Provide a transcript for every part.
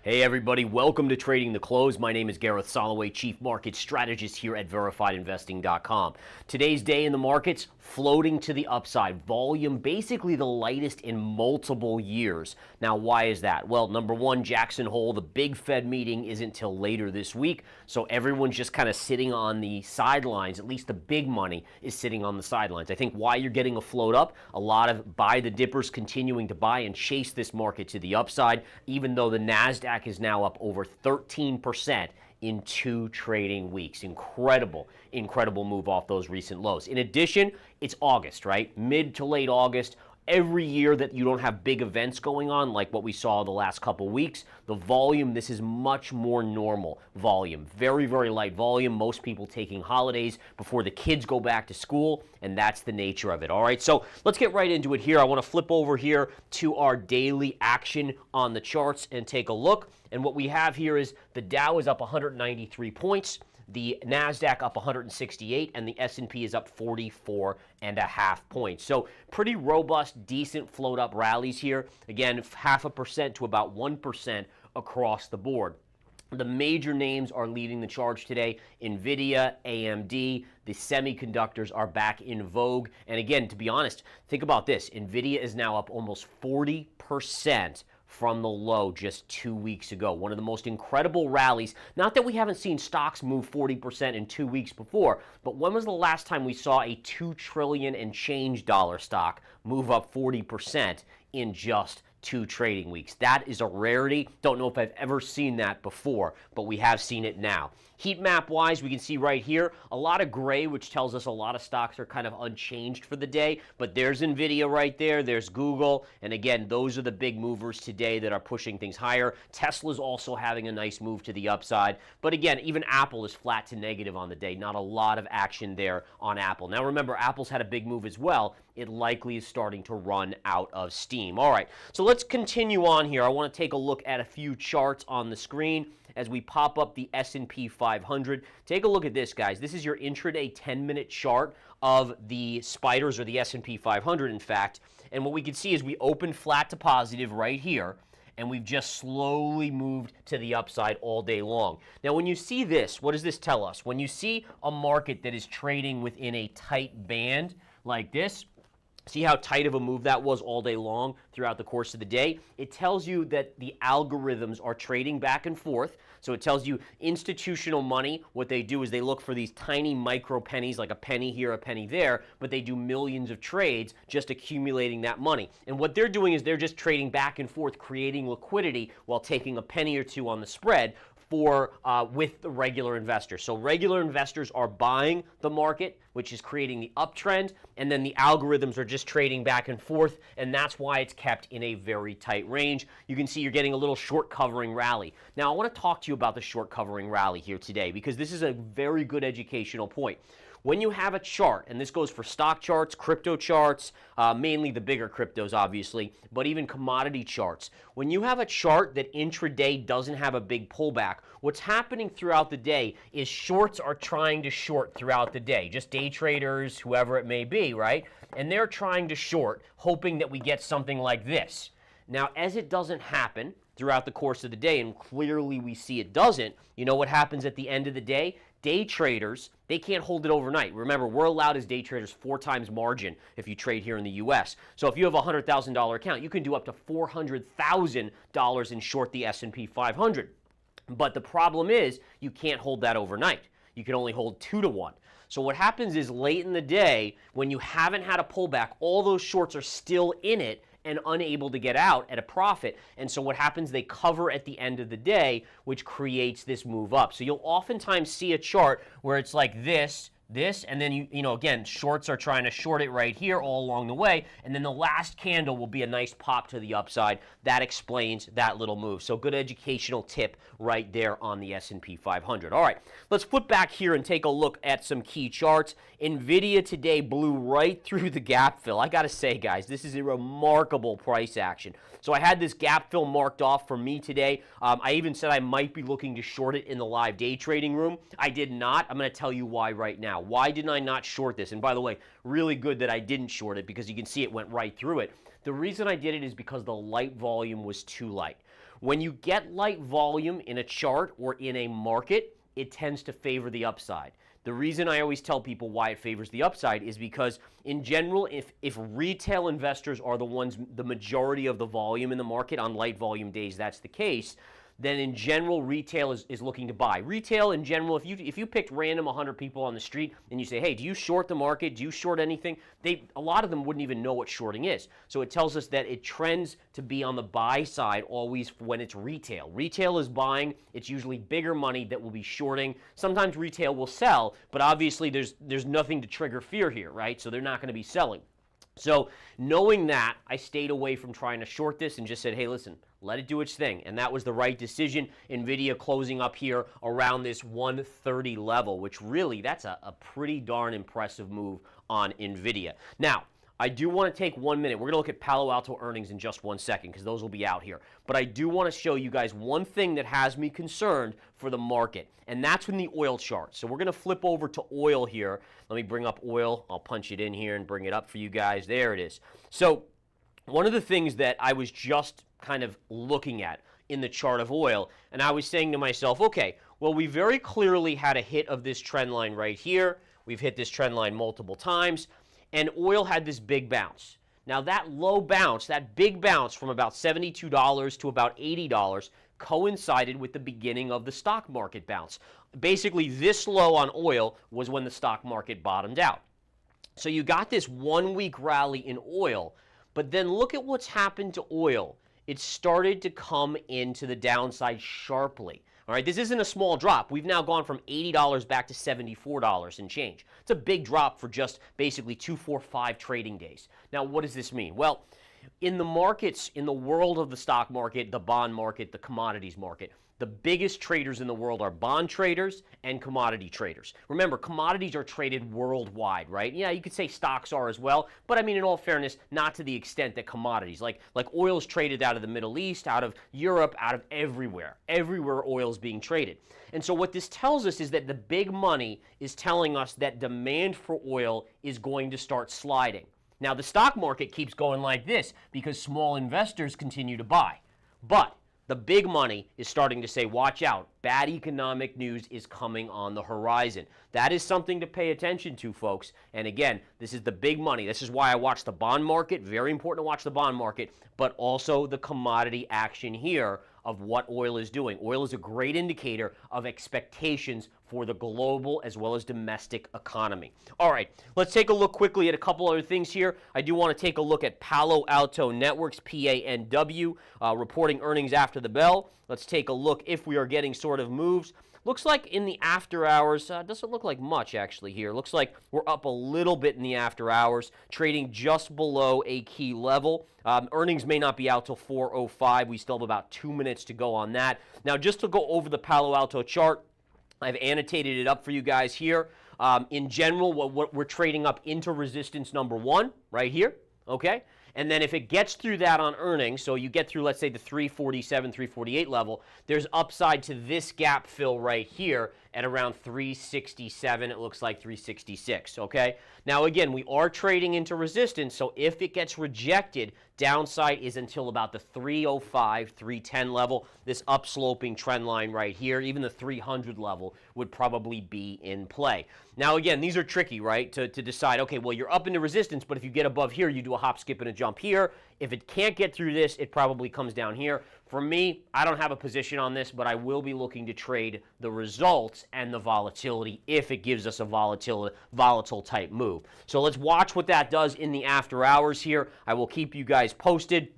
Hey everybody, welcome to Trading the Close. My name is Gareth Soloway, Chief Market Strategist here at VerifiedInvesting.com. Today's day in the markets, floating to the upside. Volume basically the lightest in multiple years. Now, why is that? Well, number one, Jackson Hole, the big Fed meeting isn't till later this week, so everyone's just kind of sitting on the sidelines. At least the big money is sitting on the sidelines. I think why you're getting a float up, a lot of buy the dippers continuing to buy and chase this market to the upside, even though the NASDAQ is now up over 13% in 2 trading weeks. Incredible move off those recent lows. In addition, it's August, right? Mid to late August. Every year that you don't have big events going on, like what we saw the last couple weeks, the volume, this is much more normal volume. Very, very light volume. Most people taking holidays before the kids go back to school, and that's the nature of it. All right, so let's get right into it here. I want to flip over here to our daily action on the charts and take a look. And what we have here is the Dow is up 193 points. The NASDAQ up 168, and the S&P is up 44.5 points. So pretty robust, decent float-up rallies here. Again, 0.5% to about 1% across the board. The major names are leading the charge today. Nvidia, AMD, the semiconductors are back in vogue. And again, to be honest, think about this. Nvidia is now up almost 40% from the low just 2 weeks ago. One of the most incredible rallies. Not that we haven't seen stocks move 40% in 2 weeks before, but when was the last time we saw a $2 trillion and change dollar stock move up 40% in just 2 trading weeks? That is a rarity. Don't know if I've ever seen that before, but we have seen it now. Heat map wise, we can see right here a lot of gray, which tells us a lot of stocks are kind of unchanged for the day. But there's Nvidia right there. There's Google. And again, those are the big movers today that are pushing things higher. Tesla's also having a nice move to the upside. But again, even Apple is flat to negative on the day. Not a lot of action there on Apple. Now remember, Apple's had a big move as well. It likely is starting to run out of steam. All right, so let's continue on here. I want to take a look at a few charts on the screen as we pop up the S&P 500. Take a look at this, guys. This is your intraday 10-minute chart of the spiders, or the S&P 500, in fact. And what we can see is we opened flat to positive right here, and we've just slowly moved to the upside all day long. Now, when you see this, what does this tell us? When you see a market that is trading within a tight band like this, see how tight of a move that was all day long throughout the course of the day? It tells you that the algorithms are trading back and forth. So it tells you institutional money, what they do is they look for these tiny micro pennies, like a penny here, a penny there, but they do millions of trades just accumulating that money. And what they're doing is they're just trading back and forth, creating liquidity while taking a penny or two on the spread with the regular investors. So regular investors are buying the market, which is creating the uptrend, and then the algorithms are just trading back and forth, and that's why it's kept in a very tight range. You can see you're getting a little short covering rally. Now, I want to talk to you about the short covering rally here today, because this is a very good educational point. When you have a chart, and this goes for stock charts, crypto charts, mainly the bigger cryptos, obviously, but even commodity charts. When you have a chart that intraday doesn't have a big pullback, what's happening throughout the day is shorts are trying to short throughout the day. Just day traders, whoever it may be, right? And they're trying to short, hoping that we get something like this. Now, as it doesn't happen throughout the course of the day, and clearly we see it doesn't, you know what happens at the end of the day? Day traders, they can't hold it overnight. Remember, we're allowed as day traders 4 times margin if you trade here in the U.S. So if you have a $100,000 account, you can do up to $400,000 in short the S&P 500. But the problem is you can't hold that overnight. You can only hold 2 to 1. So what happens is late in the day, when you haven't had a pullback, all those shorts are still in it and unable to get out at a profit. And so what happens, they cover at the end of the day, which creates this move up. So you'll oftentimes see a chart where it's like this, and then you know, again, shorts are trying to short it right here all along the way, and then the last candle will be a nice pop to the upside. That explains that little move. So good educational tip right there on the S&P 500. All right, let's flip back here and take a look at some key charts. Nvidia today blew right through the gap fill. I gotta say, guys, this is a remarkable price action. So I had this gap fill marked off for me today. I even said I might be looking to short it in the live day trading room. I did not. I'm going to tell you why right now. Why didn't I not short this? And by the way, really good that I didn't short it, because you can see it went right through it. The reason I did it is because the light volume was too light. When you get light volume in a chart or in a market, it tends to favor the upside. The reason I always tell people why it favors the upside is because, in general, if retail investors are the ones, the majority of the volume in the market on light volume days, that's the case, then in general, retail is looking to buy. Retail in general, if you picked random 100 people on the street and you say, hey, do you short the market? Do you short anything? A lot of them wouldn't even know what shorting is. So it tells us that it trends to be on the buy side always when it's retail. Retail is buying. It's usually bigger money that will be shorting. Sometimes retail will sell, but obviously there's nothing to trigger fear here, right? So they're not going to be selling. So knowing that, I stayed away from trying to short this and just said, hey, listen, let it do its thing. And that was the right decision. Nvidia closing up here around this 130 level, which really, that's a pretty darn impressive move on Nvidia. Now, I do want to take 1 minute. We're going to look at Palo Alto earnings in just 1 second because those will be out here. But I do want to show you guys one thing that has me concerned for the market, and that's in the oil chart. So we're going to flip over to oil here. Let me bring up oil. I'll punch it in here and bring it up for you guys. There it is. So one of the things that I was just kind of looking at in the chart of oil, and I was saying to myself, okay, well, we very clearly had a hit of this trend line right here. We've hit this trend line multiple times. And oil had this big bounce. Now that low bounce, that big bounce from about $72 to about $80 coincided with the beginning of the stock market bounce. Basically, this low on oil was when the stock market bottomed out. So you got this 1 week rally in oil, but then look at what's happened to oil. It started to come into the downside sharply. All right, this isn't a small drop. We've now gone from $80 back to $74 and change. It's a big drop for just basically 2, 4, 5 trading days. Now, what does this mean? Well, in the markets, in the world of the stock market, the bond market, the commodities market, the biggest traders in the world are bond traders and commodity traders. Remember, commodities are traded worldwide, right? Yeah, you could say stocks are as well, but I mean, in all fairness, not to the extent that commodities. Like oil is traded out of the Middle East, out of Europe, out of everywhere. Everywhere oil is being traded. And so what this tells us is that the big money is telling us that demand for oil is going to start sliding. Now, the stock market keeps going like this because small investors continue to buy. But the big money is starting to say, watch out, bad economic news is coming on the horizon. That is something to pay attention to, folks. And again, this is the big money. This is why I watch the bond market. Very important to watch the bond market, but also the commodity action here of what oil is doing. Oil is a great indicator of expectations for the global as well as domestic economy. All right, let's take a look quickly at a couple other things here. I do want to take a look at Palo Alto Networks, PANW, reporting earnings after the bell. Let's take a look if we are getting sort of moves. Looks like in the after hours, doesn't look like much actually here. Looks like we're up a little bit in the after hours, trading just below a key level. Earnings may not be out till 4:05. We still have about 2 minutes to go on that. Now, just to go over the Palo Alto chart, I've annotated it up for you guys here. In general, what we're trading up into resistance number 1 right here, okay? And then if it gets through that on earnings, so you get through, let's say, the 347, 348 level, there's upside to this gap fill right here at around 367. It looks like 366, okay? Now, again, we are trading into resistance, so if it gets rejected, downside is until about the 305, 310 level, this upsloping trend line right here. Even the 300 level would probably be in play. Now, again, these are tricky, right, to decide, okay, well, you're up into resistance, but if you get above here, you do a hop, skip, and a jump here. If it can't get through this, it probably comes down here. For me, I don't have a position on this, but I will be looking to trade the results and the volatility if it gives us a volatile type move. So let's watch what that does in the after hours here. I will keep you guys posted.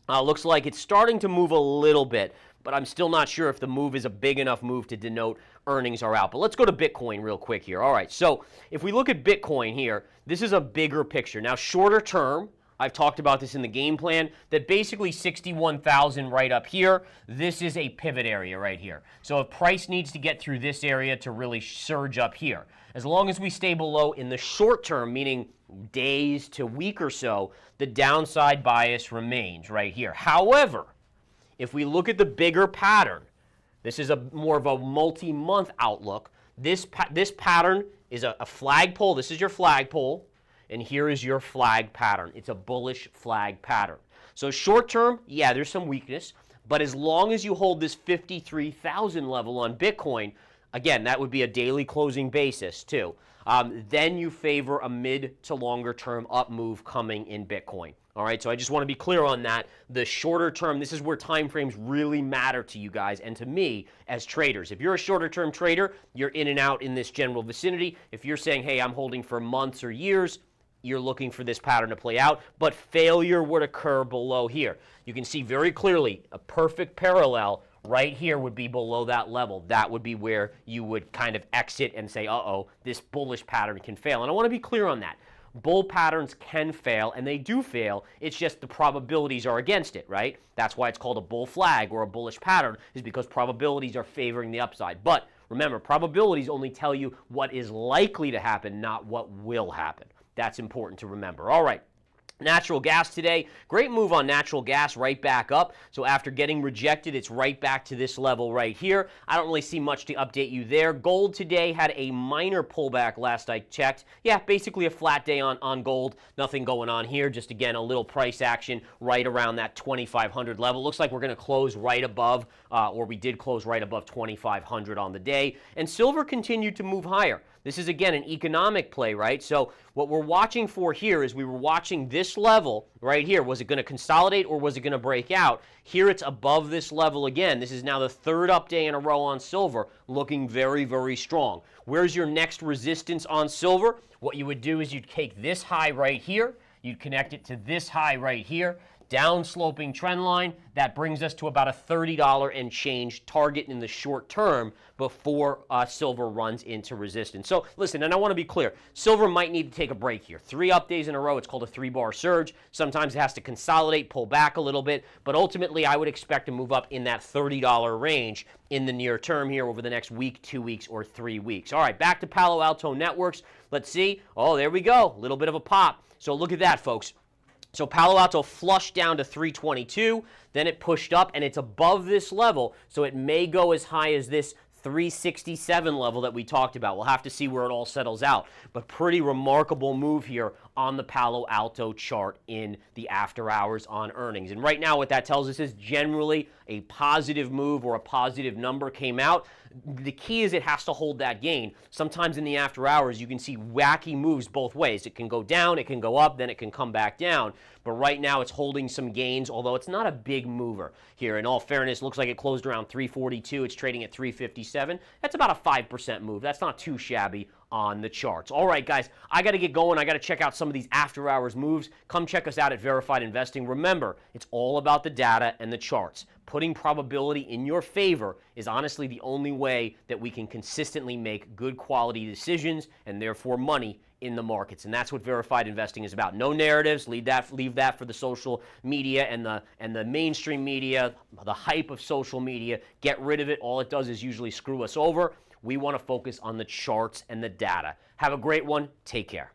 Looks like it's starting to move a little bit, but I'm still not sure if the move is a big enough move to denote earnings are out. But let's go to Bitcoin real quick here. All right, so if we look at Bitcoin here, this is a bigger picture. Now, shorter term, I've talked about this in the game plan, that basically 61,000 right up here, this is a pivot area right here. So if price needs to get through this area to really surge up here, as long as we stay below in the short term, meaning days to week or so, the downside bias remains right here. However, if we look at the bigger pattern, this is more of a multi-month outlook. This pattern is a flagpole. This is your flagpole. And here is your flag pattern. It's a bullish flag pattern. So short term, yeah, there's some weakness. But as long as you hold this 53,000 level on Bitcoin, again, that would be a daily closing basis too, then you favor a mid to longer term up move coming in Bitcoin. All right, so I just want to be clear on that. The shorter term, this is where time frames really matter to you guys and to me as traders. If you're a shorter term trader, you're in and out in this general vicinity. If you're saying, hey, I'm holding for months or years, you're looking for this pattern to play out, but failure would occur below here. You can see very clearly a perfect parallel right here would be below that level. That would be where you would kind of exit and say, uh-oh, this bullish pattern can fail. And I want to be clear on that. Bull patterns can fail, and they do fail. It's just the probabilities are against it, right? That's why it's called a bull flag or a bullish pattern, is because probabilities are favoring the upside. But remember, probabilities only tell you what is likely to happen, not what will happen. That's important to remember. All right. Natural gas today, great move on natural gas, right back up. So after getting rejected, it's right back to this level right here. I don't really see much to update you there. Gold today had a minor pullback last I checked. Yeah, basically a flat day on gold. Nothing going on here. Just again, a little price action right around that 2,500 level. Looks like we're going to close right above, or we did close right above 2,500 on the day. And silver continued to move higher. This is, again, an economic play, right? So what we're watching for here is we were watching this level right here. Was it going to consolidate or was it going to break out? Here it's above this level again. This is now the third up day in a row on silver, looking very, very strong. Where's your next resistance on silver? What you would do is you'd take this high right here. You'd connect it to this high right here. Down sloping trend line, that brings us to about a $30 and change target in the short term before silver runs into resistance. So listen, and I want to be clear, silver might need to take a break here. 3 up days in a row, it's called a 3-bar surge. Sometimes it has to consolidate, pull back a little bit, but ultimately I would expect to move up in that $30 range in the near term here over the next week, 2 weeks, or 3 weeks. All right, back to Palo Alto Networks. Let's see. Oh, there we go. A little bit of a pop. So look at that, folks. So Palo Alto flushed down to 322, then it pushed up, and it's above this level, so it may go as high as this 367 level that we talked about. We'll have to see where it all settles out, but pretty remarkable move here on the Palo Alto chart in the after hours on earnings. And right now what that tells us is generally a positive move or a positive number came out. The key is it has to hold that gain. Sometimes in the after hours you can see wacky moves both ways. It can go down, it can go up, then it can come back down. But right now it's holding some gains, although it's not a big mover here. In all fairness, looks like it closed around 342. It's trading at 357. That's about a 5% move. That's not too shabby on the charts. All right, guys, I got to get going. I got to check out some of these after hours moves. Come check us out at Verified Investing. Remember, it's all about the data and the charts. Putting probability in your favor is honestly the only way that we can consistently make good quality decisions and therefore money in the markets. And that's what Verified Investing is about. No narratives. Leave that for the social media and the mainstream media, the hype of social media. Get rid of it. All it does is usually screw us over. We want to focus on the charts and the data. Have a great one. Take care.